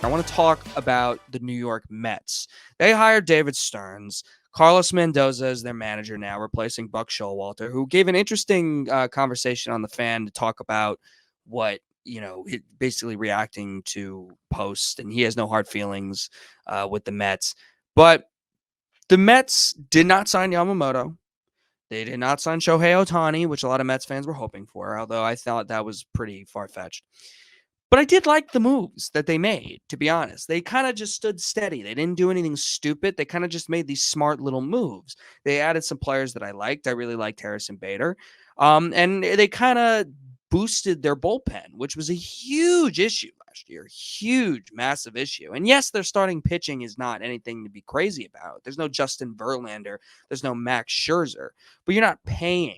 I want to talk about the New York Mets. They hired David Stearns. Carlos Mendoza is their manager now, replacing Buck Showalter, who gave an interesting conversation on the Fan to talk about what basically reacting to posts, and he has no hard feelings with the Mets. But the Mets did not sign Yamamoto. They did not sign Shohei Ohtani, which a lot of Mets fans were hoping for, although I thought that was pretty far-fetched. But I did like the moves that they made, to be honest. They kind of just stood steady. They didn't do anything stupid. They kind of just made these smart little moves. They added some players that I liked. I really liked Harrison Bader. And they kind of boosted their bullpen, which was a huge issue last year. Huge, massive issue. And yes, their starting pitching is not anything to be crazy about. There's no Justin Verlander. There's no Max Scherzer. But you're not paying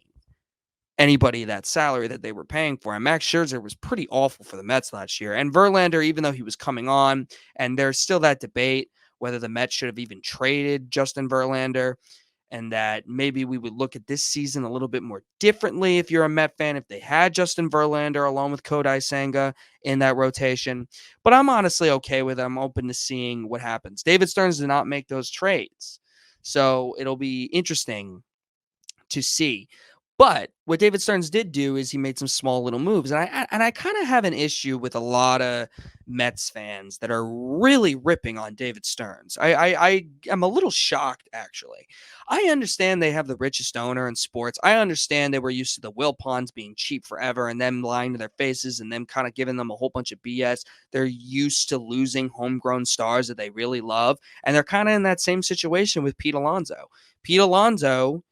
anybody that salary that they were paying for. And Max Scherzer was pretty awful for the Mets last year. And Verlander, even though he was coming on, and there's still that debate whether the Mets should have even traded Justin Verlander, and that maybe we would look at this season a little bit more differently if you're a Met fan, if they had Justin Verlander along with Kodai Senga in that rotation. But I'm honestly okay with it. I'm open to seeing what happens. David Stearns did not make those trades, so it'll be interesting to see. But what David Stearns did do is he made some small little moves. And I kind of have an issue with a lot of Mets fans that are really ripping on David Stearns. I am a little shocked, actually. I understand they have the richest owner in sports. I understand they were used to the Wilpons being cheap forever and them lying to their faces and them kind of giving them a whole bunch of BS. They're used to losing homegrown stars that they really love. And they're kind of in that same situation with Pete Alonso. Pete Alonso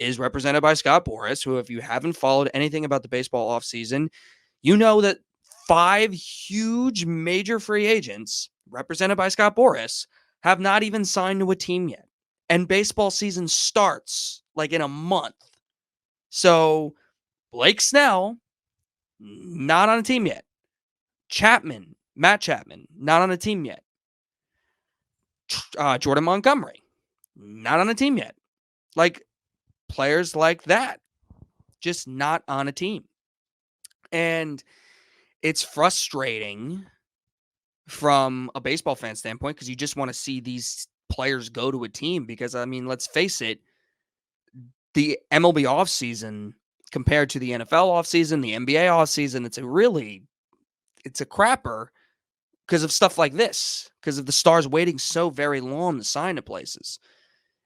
is represented by Scott Boras, who, if you haven't followed anything about the baseball offseason, you know that 5 huge major free agents represented by Scott Boras have not even signed to a team yet. And baseball season starts like in a month. So Blake Snell, not on a team yet. Matt Chapman, not on a team yet. Jordan Montgomery, not on a team yet. Like, players like that, just not on a team. And it's frustrating from a baseball fan standpoint because you just want to see these players go to a team because, I mean, let's face it, the MLB offseason compared to the NFL offseason, the NBA offseason, it's a crapper because of stuff like this, because of the stars waiting so very long to sign to places.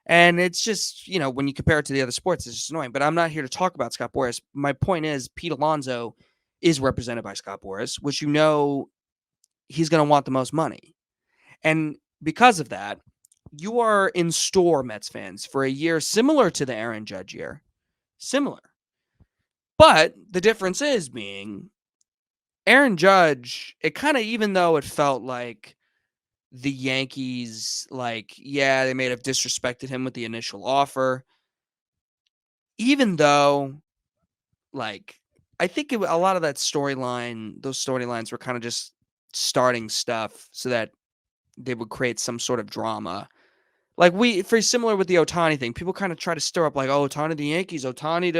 And it's just, when you compare it to the other sports, it's just annoying. But I'm not here to talk about Scott Boras. My point is Pete Alonso is represented by Scott Boras, which he's going to want the most money. And because of that, you are in store, Mets fans, for a year similar to the Aaron Judge year. Similar. But the difference is being Aaron Judge, it kind of, even though it felt like the Yankees, they may have disrespected him with the initial offer. Even though, I think a lot of that storyline, those storylines were kind of just starting stuff so that they would create some sort of drama. Very similar with the Ohtani thing, people kind of try to stir up Ohtani to the Yankees, Ohtani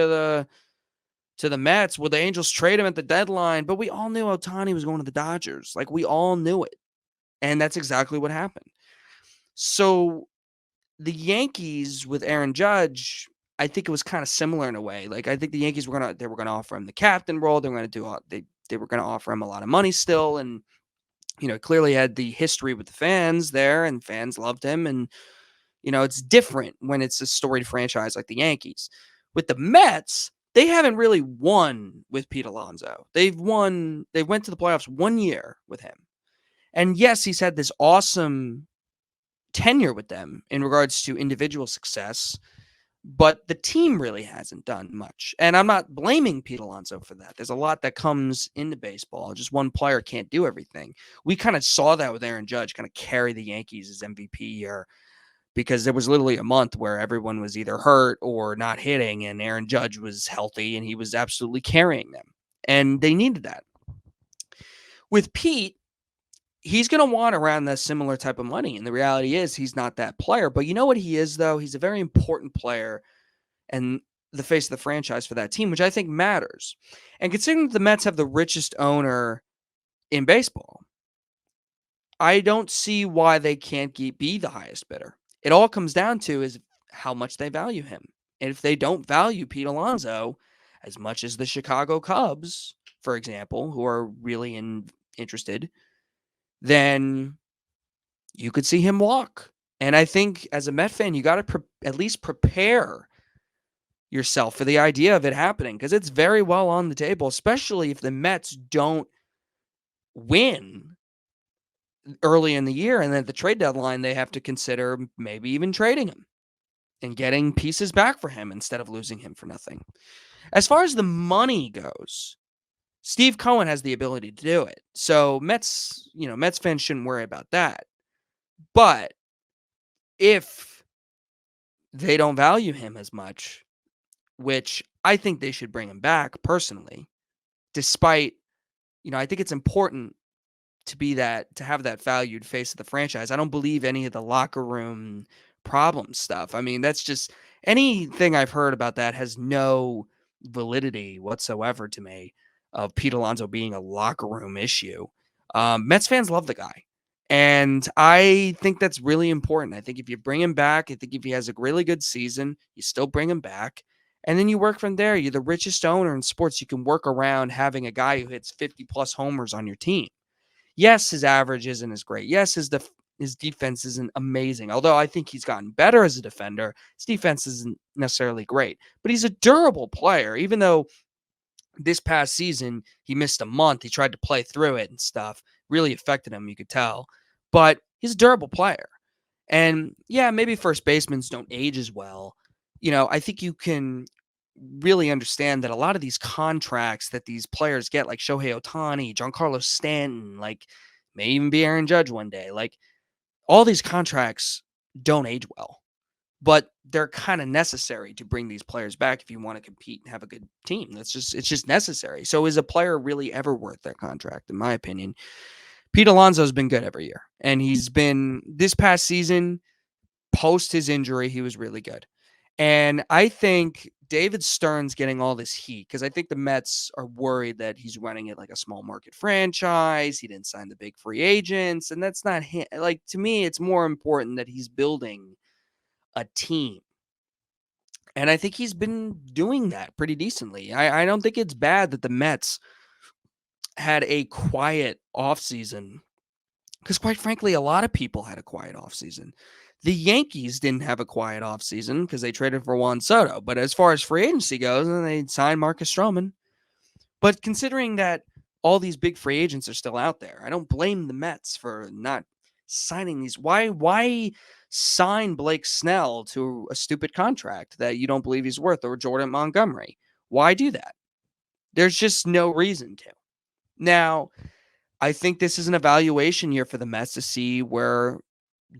to the Mets. Will the Angels trade him at the deadline? But we all knew Ohtani was going to the Dodgers. We all knew it. And that's exactly what happened. So the Yankees with Aaron Judge, I think it was kind of similar in a way. I think the Yankees were gonna offer him the captain role. They were gonna offer him a lot of money still, and clearly had the history with the fans there, and fans loved him. And it's different when it's a storied franchise like the Yankees. With the Mets, they haven't really won with Pete Alonso. They went to the playoffs 1 year with him. And yes, he's had this awesome tenure with them in regards to individual success, but the team really hasn't done much. And I'm not blaming Pete Alonso for that. There's a lot that comes into baseball. Just one player can't do everything. We kind of saw that with Aaron Judge kind of carry the Yankees as MVP year because there was literally a month where everyone was either hurt or not hitting, and Aaron Judge was healthy and he was absolutely carrying them. And they needed that. With Pete, he's going to want around that similar type of money. And the reality is he's not that player. But you know what he is, though? He's a very important player and the face of the franchise for that team, which I think matters. And considering the Mets have the richest owner in baseball, I don't see why they can't be the highest bidder. It all comes down to is how much they value him. And if they don't value Pete Alonso as much as the Chicago Cubs, for example, who are really interested, then you could see him walk. And I think as a Met fan, you got to at least prepare yourself for the idea of it happening because it's very well on the table, especially if the Mets don't win early in the year. And then at the trade deadline, they have to consider maybe even trading him and getting pieces back for him instead of losing him for nothing. As far as the money goes, Steve Cohen has the ability to do it. So Mets fans shouldn't worry about that. But if they don't value him as much, which I think they should bring him back personally, despite, I think it's important to have that valued face of the franchise. I don't believe any of the locker room problem stuff. I mean, that's just anything I've heard about that has no validity whatsoever to me of Pete Alonso being a locker room issue. Mets fans love the guy. And I think that's really important. I think if you bring him back, I think if he has a really good season, you still bring him back. And then you work from there. You're the richest owner in sports. You can work around having a guy who hits 50 plus homers on your team. Yes, his average isn't as great. Yes, his defense isn't amazing. Although I think he's gotten better as a defender, his defense isn't necessarily great. But he's a durable player, even though this past season he missed a month. He tried to play through it and stuff. Really affected him, you could tell. But he's a durable player. And yeah, maybe first basemans don't age as well. I think you can really understand that a lot of these contracts that these players get, like Shohei Ohtani, Giancarlo Stanton, like may even be Aaron Judge one day, like all these contracts don't age well, but they're kind of necessary to bring these players back if you want to compete and have a good team. It's just necessary. So is a player really ever worth that contract? In my opinion, Pete Alonso's been good every year, and he's been this past season post his injury, he was really good. And I think David Stern's getting all this heat because I think the Mets are worried that he's running it like a small market franchise. He didn't sign the big free agents, and that's not him. Like, to me, it's more important that he's building a team. And I think he's been doing that pretty decently. I don't think it's bad that the Mets had a quiet offseason because, quite frankly, a lot of people had a quiet offseason. The Yankees didn't have a quiet offseason because they traded for Juan Soto. But as far as free agency goes, they signed Marcus Stroman. But considering that all these big free agents are still out there, I don't blame the Mets for not signing these. Why sign Blake Snell to a stupid contract that you don't believe he's worth, or Jordan Montgomery? Why do that? There's just no reason to. Now, I think this is an evaluation year for the Mets to see where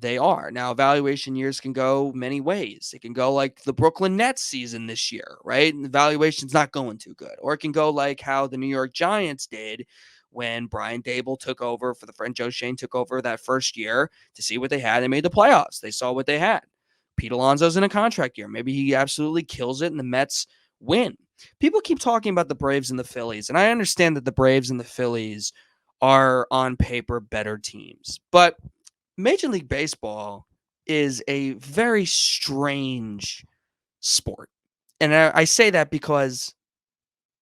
they are. Now, evaluation years can go many ways. It can go like the Brooklyn Nets season this year, right? And the evaluation's not going too good. Or it can go like how the New York Giants did when Brian Dable took over for the friend Joe Shane took over that first year to see what they had. They made the playoffs. They saw what they had. Pete Alonso's in a contract year. Maybe he absolutely kills it and the Mets win. People keep talking about the Braves and the Phillies, and I understand that the Braves and the Phillies are on paper better teams. But Major League Baseball is a very strange sport. And I say that because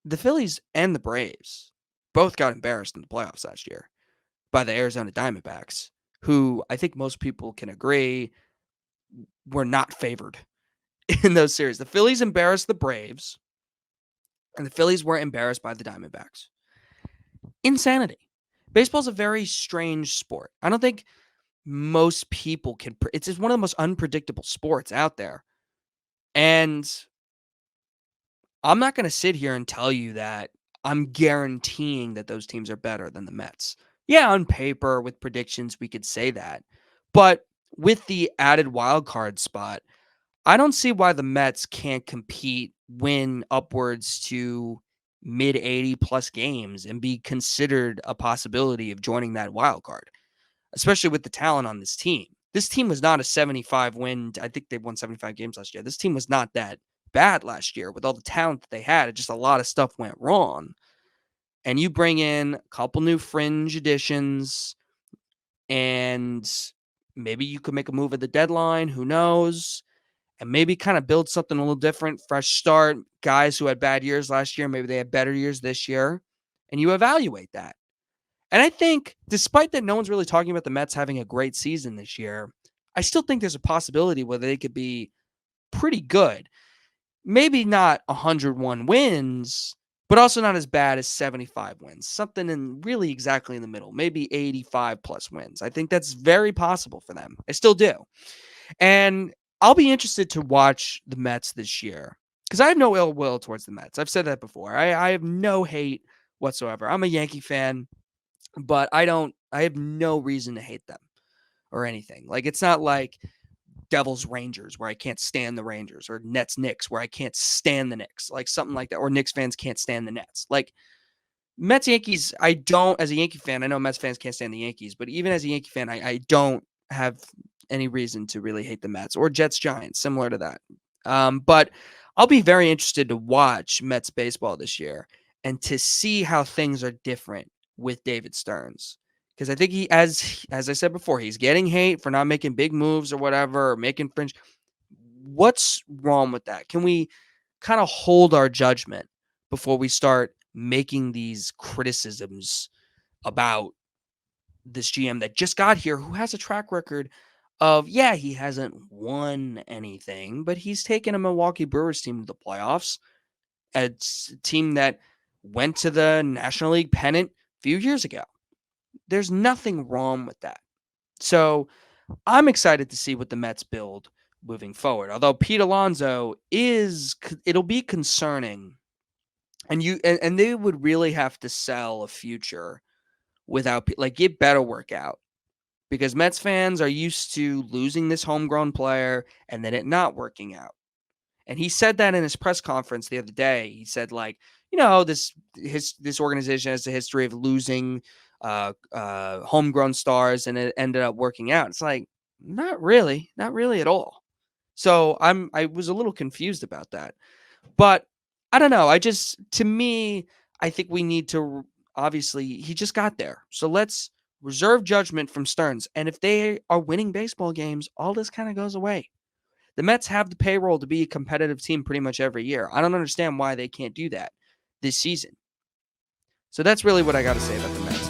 the Phillies and the Braves both got embarrassed in the playoffs last year by the Arizona Diamondbacks, who I think most people can agree were not favored in those series. The Phillies embarrassed the Braves, and the Phillies were embarrassed by the Diamondbacks. Insanity. Baseball's a very strange sport. I don't think most people can. It's just one of the most unpredictable sports out there. And I'm not going to sit here and tell you that I'm guaranteeing that those teams are better than the Mets. Yeah, on paper, with predictions, we could say that. But with the added wild card spot, I don't see why the Mets can't compete, win upwards to mid 80 plus games, and be considered a possibility of joining that wild card, especially with the talent on this team. This team was not a 75 win. I think they won 75 games last year. This team was not that bad last year with all the talent that they had. It just a lot of stuff went wrong. And you bring in a couple new fringe additions And maybe you could make a move at the deadline. Who knows? And maybe kind of build something a little different, fresh start. Guys who had bad years last year, maybe they had better years this year. And you evaluate that. And I think, despite that no one's really talking about the Mets having a great season this year, I still think there's a possibility where they could be pretty good. Maybe not 101 wins, but also not as bad as 75 wins. Something in really exactly in the middle, maybe 85 plus wins. I think that's very possible for them. I still do. And I'll be interested to watch the Mets this year because I have no ill will towards the Mets. I've said that before. I have no hate whatsoever. I'm a Yankee fan, but I have no reason to hate them or anything. Like, it's not like Devils Rangers where I can't stand the Rangers, or Nets Knicks where I can't stand the Knicks, like something like that, or Knicks fans can't stand the Nets. Like, Mets Yankees, I don't, as a Yankee fan, I know Mets fans can't stand the Yankees, but even as a Yankee fan, I don't have any reason to really hate the Mets, or Jets Giants, similar to that. But I'll be very interested to watch Mets baseball this year and to see how things are different with David Stearns. Because I think he, as I said before, he's getting hate for not making big moves or whatever, or making fringe. What's wrong with that? Can we kind of hold our judgment before we start making these criticisms about this GM that just got here, who has a track record of, yeah, he hasn't won anything, but he's taken a Milwaukee Brewers team to the playoffs. It's a team that went to the National League pennant a few years ago. There's nothing wrong with that. So I'm excited to see what the Mets build moving forward. Although Pete Alonso it'll be concerning. And they would really have to sell a future without, like, it better work out, because Mets fans are used to losing this homegrown player and then it not working out. And he said that in his press conference the other day. He said, like, this organization has a history of losing homegrown stars, and it ended up working out. It's like, not really at all. So I was a little confused about that. But I don't know. To me, I think we need to, obviously, he just got there. So let's reserve judgment from Stearns. And if they are winning baseball games, all this kind of goes away. The Mets have the payroll to be a competitive team pretty much every year. I don't understand why they can't do that this season. So that's really what I got to say about the Mets.